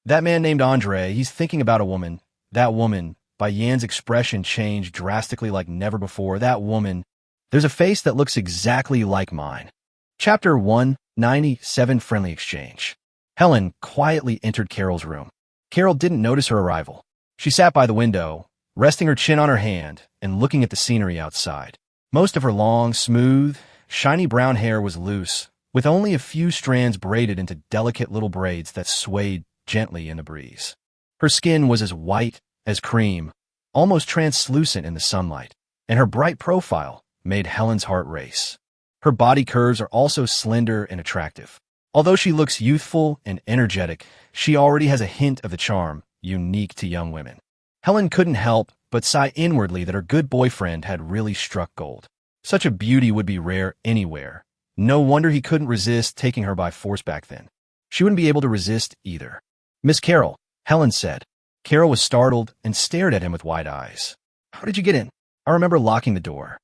That man named Andre, he's thinking about a woman. That woman, by Yan's expression changed drastically like never before. That woman, there's a face that looks exactly like mine. Chapter 197 Friendly Exchange. Helen quietly entered Carol's room. Carol didn't notice her arrival. She sat by the window, resting her chin on her hand and looking at the scenery outside. Most of her long, smooth, shiny brown hair was loose, with only a few strands braided into delicate little braids that swayed gently in the breeze. Her skin was as white as cream, almost translucent in the sunlight, and her bright profile made Helen's heart race. Her body curves are also slender and attractive. Although she looks youthful and energetic, she already has a hint of the charm unique to young women. Helen couldn't help but sigh inwardly that her good boyfriend had really struck gold. Such a beauty would be rare anywhere. No wonder he couldn't resist taking her by force back then. She wouldn't be able to resist either. "Miss Carol," Helen said. Carol was startled and stared at him with wide eyes. "How did you get in?" "I remember locking the door."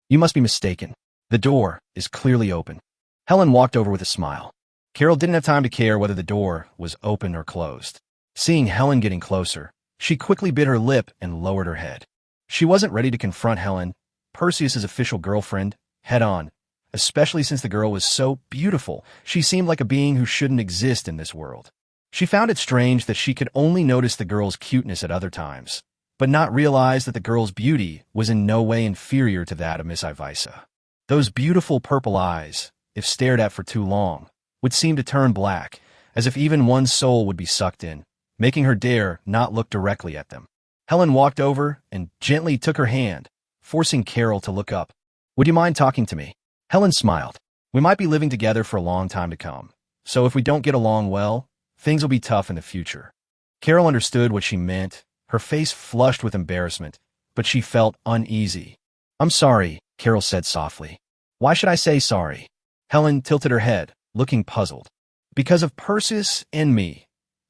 "You must be mistaken. The door is clearly open." Helen walked over with a smile. Carol didn't have time to care whether the door was open or closed. Seeing Helen getting closer, she quickly bit her lip and lowered her head. She wasn't ready to confront Helen, Perseus's official girlfriend, head-on, especially since the girl was so beautiful. She seemed like a being who shouldn't exist in this world. She found it strange that she could only notice the girl's cuteness at other times, but not realize that the girl's beauty was in no way inferior to that of Miss Ivisa. Those beautiful purple eyes, if stared at for too long, would seem to turn black, as if even one's soul would be sucked in, making her dare not look directly at them. Helen walked over and gently took her hand, forcing Carol to look up. "Would you mind talking to me?" Helen smiled. "We might be living together for a long time to come, so if we don't get along well, things will be tough in the future." Carol understood what she meant. Her face flushed with embarrassment, but she felt uneasy. "I'm sorry," Carol said softly. "Why should I say sorry?" Helen tilted her head, looking puzzled. "Because of Perseus and me."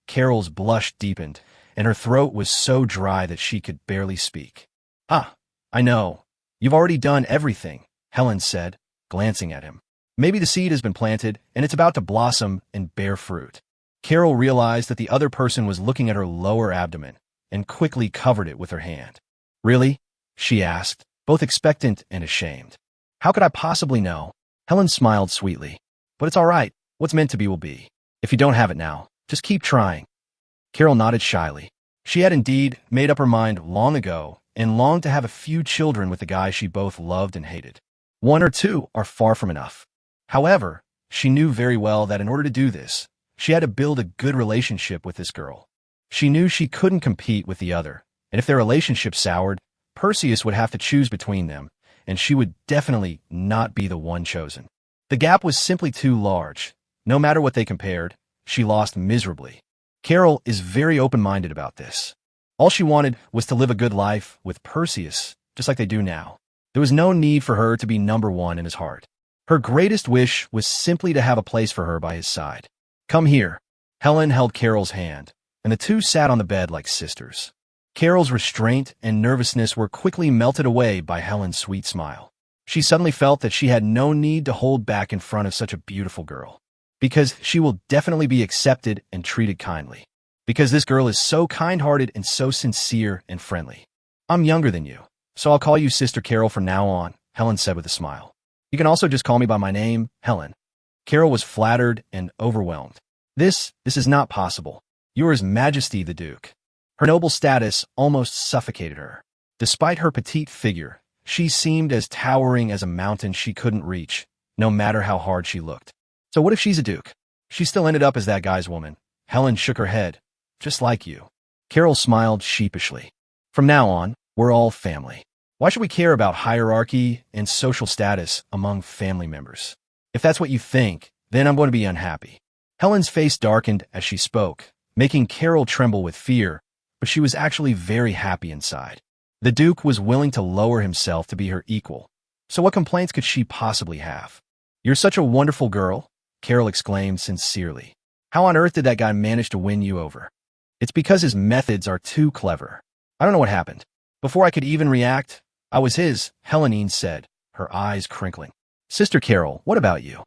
Carol's blush deepened, and her throat was so dry that she could barely speak. "Ah, I know. You've already done everything," Helen said, glancing at him. "Maybe the seed has been planted, and it's about to blossom and bear fruit." Carol realized that the other person was looking at her lower abdomen, and quickly covered it with her hand. "Really?" she asked, both expectant and ashamed. "How could I possibly know?" Helen smiled sweetly. "But it's all right. What's meant to be will be. If you don't have it now, just keep trying." Carol nodded shyly. She had indeed made up her mind long ago and longed to have a few children with the guy she both loved and hated. One or two are far from enough. However, she knew very well that in order to do this, she had to build a good relationship with this girl. She knew she couldn't compete with the other, and if their relationship soured, Perseus would have to choose between them, and she would definitely not be the one chosen. The gap was simply too large. No matter what they compared, she lost miserably. Carol is very open-minded about this. All she wanted was to live a good life with Perseus, just like they do now. There was no need for her to be number one in his heart. Her greatest wish was simply to have a place for her by his side. "Come here." Helen held Carol's hand, and the two sat on the bed like sisters. Carol's restraint and nervousness were quickly melted away by Helen's sweet smile. She suddenly felt that she had no need to hold back in front of such a beautiful girl. Because she will definitely be accepted and treated kindly. Because this girl is so kind-hearted and so sincere and friendly. "I'm younger than you, so I'll call you Sister Carol from now on," Helen said with a smile. "You can also just call me by my name, Helen." Carol was flattered and overwhelmed. This is not possible. Yours Majesty the Duke." Her noble status almost suffocated her. Despite her petite figure, she seemed as towering as a mountain she couldn't reach, no matter how hard she looked. "So what if she's a duke? She still ended up as that guy's woman." Helen shook her head. "Just like you." Carol smiled sheepishly. "From now on, we're all family. Why should we care about hierarchy and social status among family members? If that's what you think, then I'm going to be unhappy." Helen's face darkened as she spoke, making Carol tremble with fear, but she was actually very happy inside. The Duke was willing to lower himself to be her equal, so what complaints could she possibly have? "You're such a wonderful girl," Carol exclaimed sincerely. "How on earth did that guy manage to win you over?" "It's because his methods are too clever. I don't know what happened. Before I could even react, I was his," Helene said, her eyes crinkling. "Sister Carol, what about you?"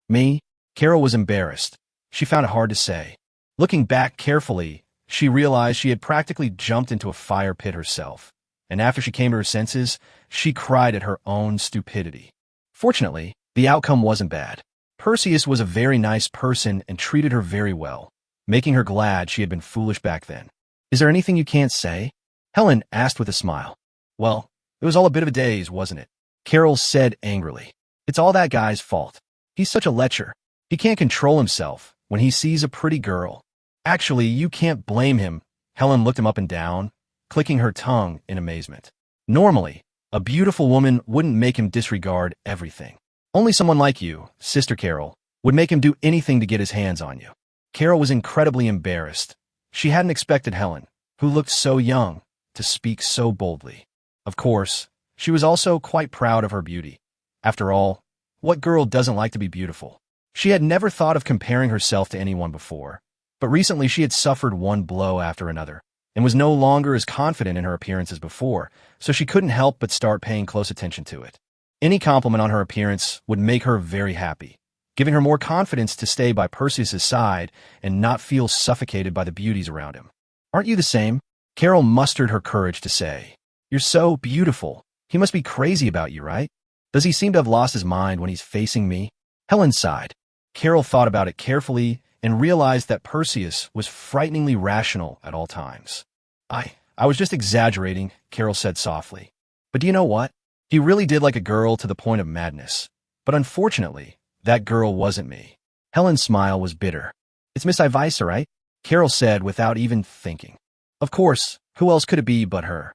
"Me?" Carol was embarrassed. She found it hard to say. Looking back carefully, she realized she had practically jumped into a fire pit herself, and after she came to her senses, she cried at her own stupidity. Fortunately, the outcome wasn't bad. Perseus was a very nice person and treated her very well, making her glad she had been foolish back then. Is there anything you can't say? Helen asked with a smile. Well, it was all a bit of a daze, wasn't it? Carol said angrily. It's all that guy's fault. He's such a lecher. He can't control himself when he sees a pretty girl. Actually, you can't blame him. Helen looked him up and down, clicking her tongue in amazement. Normally, a beautiful woman wouldn't make him disregard everything. Only someone like you, Sister Carol, would make him do anything to get his hands on you. Carol was incredibly embarrassed. She hadn't expected Helen, who looked so young, to speak so boldly. Of course, she was also quite proud of her beauty. After all, what girl doesn't like to be beautiful? She had never thought of comparing herself to anyone before, but recently she had suffered one blow after another, and was no longer as confident in her appearance as before, so she couldn't help but start paying close attention to it. Any compliment on her appearance would make her very happy, giving her more confidence to stay by Perseus's side and not feel suffocated by the beauties around him. Aren't you the same? Carol mustered her courage to say. You're so beautiful. He must be crazy about you, right? Does he seem to have lost his mind when he's facing me? Helen sighed. Carol thought about it carefully and realized that Perseus was frighteningly rational at all times. I was just exaggerating, Carol said softly. But do you know what? He really did like a girl to the point of madness. But unfortunately, that girl wasn't me. Helen's smile was bitter. It's Miss Ivisa, right? Carol said without even thinking. Of course, who else could it be but her?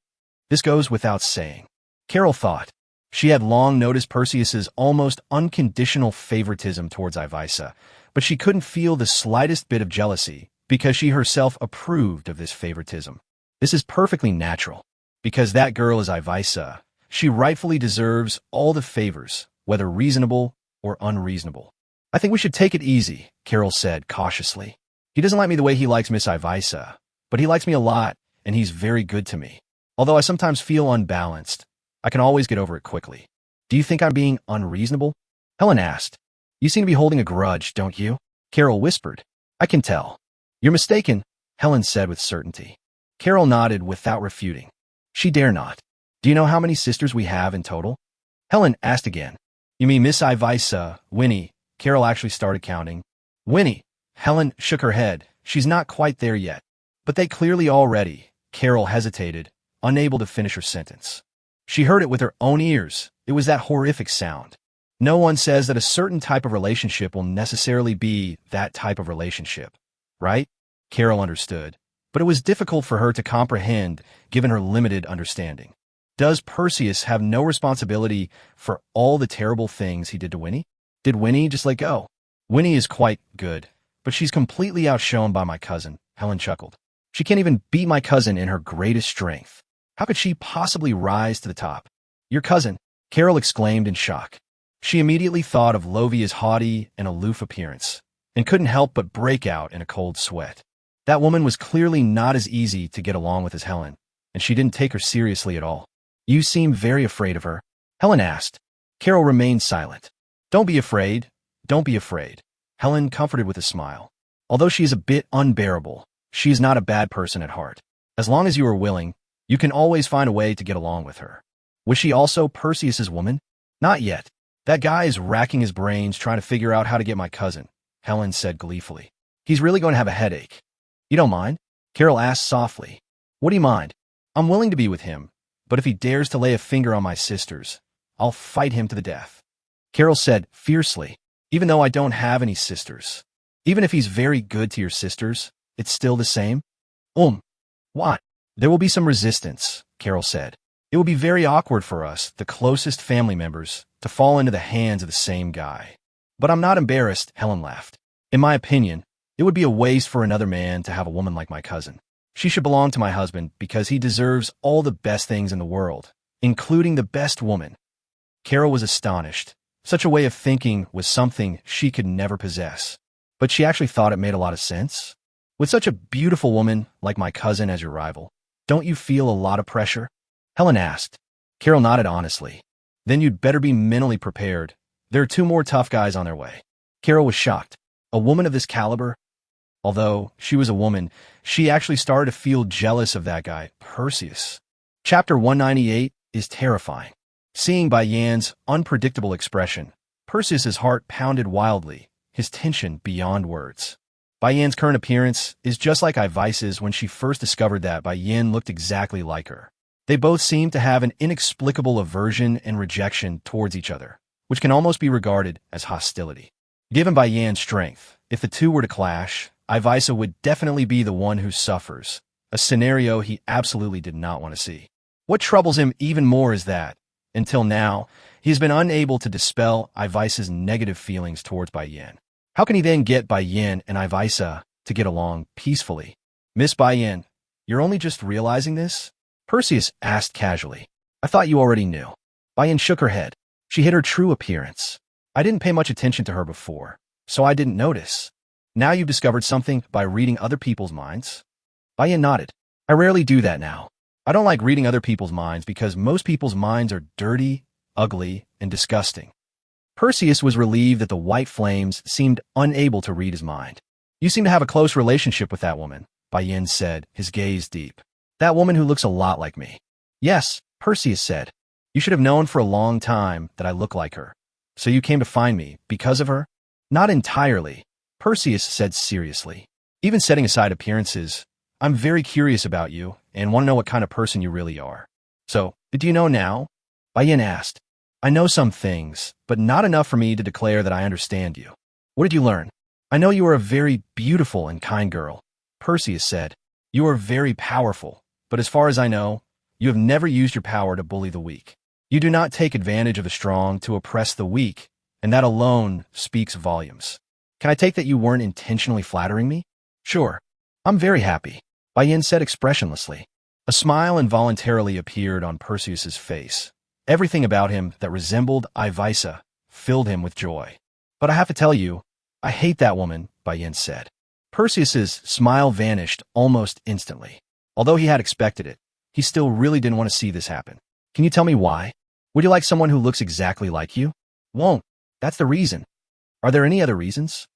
This goes without saying. Carol thought. She had long noticed Perseus's almost unconditional favoritism towards Ivisa, but she couldn't feel the slightest bit of jealousy because she herself approved of this favoritism. This is perfectly natural. Because that girl is Ivisa, she rightfully deserves all the favors, whether reasonable or unreasonable. I think we should take it easy, Carol said cautiously. He doesn't like me the way he likes Miss Ivisa, but he likes me a lot, and he's very good to me. Although I sometimes feel unbalanced, I can always get over it quickly. Do you think I'm being unreasonable? Helen asked. You seem to be holding a grudge, don't you? Carol whispered. I can tell. You're mistaken, Helen said with certainty. Carol nodded without refuting. She dare not. Do you know how many sisters we have in total? Helen asked again. You mean Miss Ivisa, Winnie? Carol actually started counting. Winnie. Helen shook her head. She's not quite there yet. But they clearly already. Carol hesitated, unable to finish her sentence. She heard it with her own ears. It was that horrific sound. No one says that a certain type of relationship will necessarily be that type of relationship, right? Carol understood, but it was difficult for her to comprehend given her limited understanding. Does Perseus have no responsibility for all the terrible things he did to Winnie? Did Winnie just let go? Winnie is quite good, but she's completely outshone by my cousin, Helen chuckled. She can't even beat my cousin in her greatest strength. How could she possibly rise to the top? Your cousin, Carol exclaimed in shock. She immediately thought of Lovia's haughty and aloof appearance, and couldn't help but break out in a cold sweat. That woman was clearly not as easy to get along with as Helen, and she didn't take her seriously at all. You seem very afraid of her, Helen asked. Carol remained silent. Don't be afraid. Don't be afraid. Helen comforted with a smile. Although she is a bit unbearable, she is not a bad person at heart. As long as you are willing, you can always find a way to get along with her. Was she also Perseus's woman? Not yet. That guy is racking his brains trying to figure out how to get my cousin, Helen said gleefully. He's really going to have a headache. You don't mind? Carol asked softly. What do you mind? I'm willing to be with him, but if he dares to lay a finger on my sisters, I'll fight him to the death. Carol said fiercely, even though I don't have any sisters. Even if he's very good to your sisters, it's still the same? What? There will be some resistance, Carol said. It will be very awkward for us, the closest family members, to fall into the hands of the same guy. But I'm not embarrassed, Helen laughed. In my opinion, it would be a waste for another man to have a woman like my cousin. She should belong to my husband because he deserves all the best things in the world, including the best woman. Carol was astonished. Such a way of thinking was something she could never possess. But she actually thought it made a lot of sense. With such a beautiful woman like my cousin as your rival, don't you feel a lot of pressure? Helen asked. Carol nodded honestly. Then you'd better be mentally prepared. There are 2 more tough guys on their way. Carol was shocked. A woman of this caliber? Although she was a woman, she actually started to feel jealous of that guy, Perseus. Chapter 198 is terrifying. Seeing Bai Yan's unpredictable expression, Perseus's heart pounded wildly, his tension beyond words. Bai Yan's current appearance is just like Ivisa's when she first discovered that Bai Yan looked exactly like her. They both seem to have an inexplicable aversion and rejection towards each other, which can almost be regarded as hostility. Given Bai Yan's strength, if the two were to clash, Ivisa would definitely be the one who suffers, a scenario he absolutely did not want to see. What troubles him even more is that, until now, he has been unable to dispel Ivisa's negative feelings towards Bai Yan. How can he then get Bai Yan and Ivisa to get along peacefully? Miss Bai Yan, you're only just realizing this? Perseus asked casually. I thought you already knew. Bai Yan shook her head. She hid her true appearance. I didn't pay much attention to her before, so I didn't notice. Now you've discovered something by reading other people's minds? Bai Yan nodded. I rarely do that now. I don't like reading other people's minds because most people's minds are dirty, ugly, and disgusting. Perseus was relieved that the white flames seemed unable to read his mind. You seem to have a close relationship with that woman, Bai Yan said, his gaze deep. That woman who looks a lot like me. Yes, Perseus said. You should have known for a long time that I look like her. So you came to find me because of her? Not entirely, Perseus said seriously. Even setting aside appearances, I'm very curious about you and want to know what kind of person you really are. So, do you know now? Bai Yan asked. I know some things, but not enough for me to declare that I understand you. What did you learn? I know you are a very beautiful and kind girl, Perseus said. You are very powerful, but as far as I know, you have never used your power to bully the weak. You do not take advantage of the strong to oppress the weak, and that alone speaks volumes. Can I take that you weren't intentionally flattering me? Sure. I'm very happy, Bai Yan said expressionlessly. A smile involuntarily appeared on Perseus's face. Everything about him that resembled Ivisa filled him with joy. But I have to tell you, I hate that woman, Bai Yan said. Perseus's smile vanished almost instantly. Although he had expected it, he still really didn't want to see this happen. Can you tell me why? Would you like someone who looks exactly like you? Won't. That's the reason. Are there any other reasons?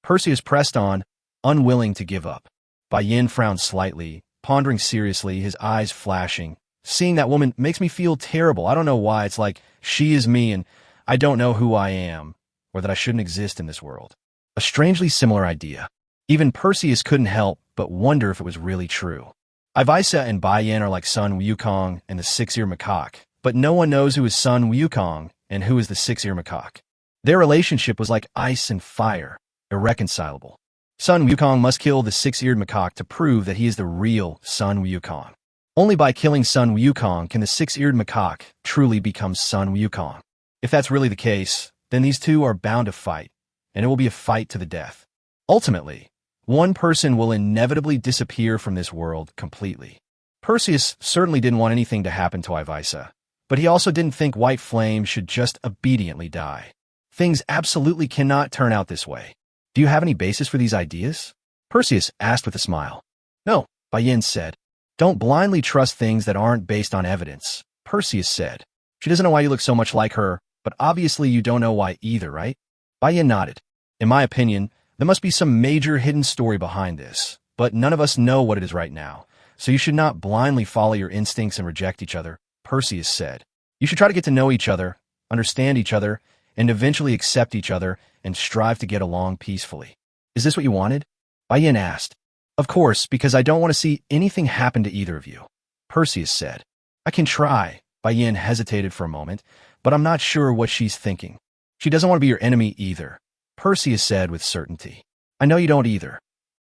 Perseus pressed on, unwilling to give up. Bai Yan frowned slightly, pondering seriously, his eyes flashing. Seeing that woman makes me feel terrible. I don't know why. It's like she is me and I don't know who I am, or that I shouldn't exist in this world. A strangely similar idea. Even Perseus couldn't help but wonder if it was really true. Ivisa and Bai Yan are like Sun Wukong and the six-eared macaque, but no one knows who is Sun Wukong and who is the six-eared macaque. Their relationship was like ice and fire, irreconcilable. Sun Wukong must kill the six-eared macaque to prove that he is the real Sun Wukong. Only by killing Sun Wukong can the six-eared macaque truly become Sun Wukong. If that's really the case, then these two are bound to fight, and it will be a fight to the death. Ultimately, one person will inevitably disappear from this world completely. Perseus certainly didn't want anything to happen to Ivisa, but he also didn't think White Flame should just obediently die. Things absolutely cannot turn out this way. Do you have any basis for these ideas? Perseus asked with a smile. No, Bai Yan said. Don't blindly trust things that aren't based on evidence, Perseus said. She doesn't know why you look so much like her, but obviously you don't know why either, right? Bai Yan nodded. In my opinion, there must be some major hidden story behind this, but none of us know what it is right now, so you should not blindly follow your instincts and reject each other, Perseus said. You should try to get to know each other, understand each other, and eventually accept each other and strive to get along peacefully. Is this what you wanted? Bai Yan asked. Of course, because I don't want to see anything happen to either of you, Perseus said. I can try. Bai Yan hesitated for a moment, but I'm not sure what she's thinking. She doesn't want to be your enemy either, Perseus said with certainty. I know you don't either.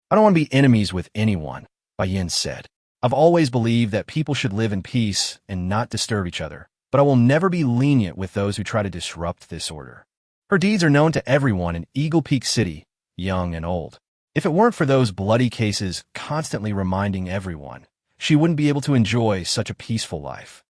I don't want to be enemies with anyone, Bai Yan said. I've always believed that people should live in peace and not disturb each other, but I will never be lenient with those who try to disrupt this order. Her deeds are known to everyone in Eagle Peak City, young and old. If it weren't for those bloody cases constantly reminding everyone, she wouldn't be able to enjoy such a peaceful life.